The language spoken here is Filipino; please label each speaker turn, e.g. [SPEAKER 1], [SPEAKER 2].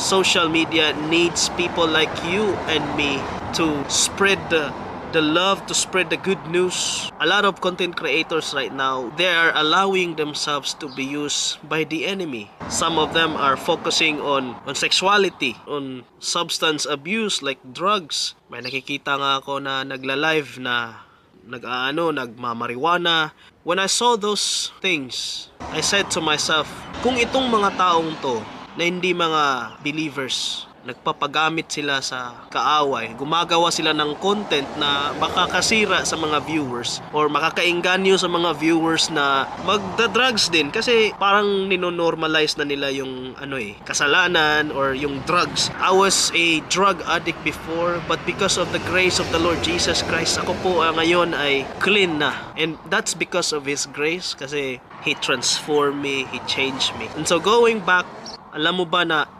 [SPEAKER 1] social media needs people like you and me to spread the love, to spread the good news. A lot of content creators right now, they are allowing themselves to be used by the enemy. Some of them are focusing on sexuality, on substance abuse like drugs. May nakikita nga ako na nagla-live na nagmamariwana. When I saw those things, I said to myself, kung itong mga taong to na hindi mga believers, nagpapagamit sila sa kaaway, gumagawa sila ng content na makakasira sa mga viewers or makakainganyo sa mga viewers na magda-drugs din kasi parang ninonormalize na nila yung kasalanan or yung drugs. I was a drug addict before, but because of the grace of the Lord Jesus Christ, ako po ngayon ay clean na, and that's because of His grace kasi He transformed me, He changed me. And so going back, alam mo ba na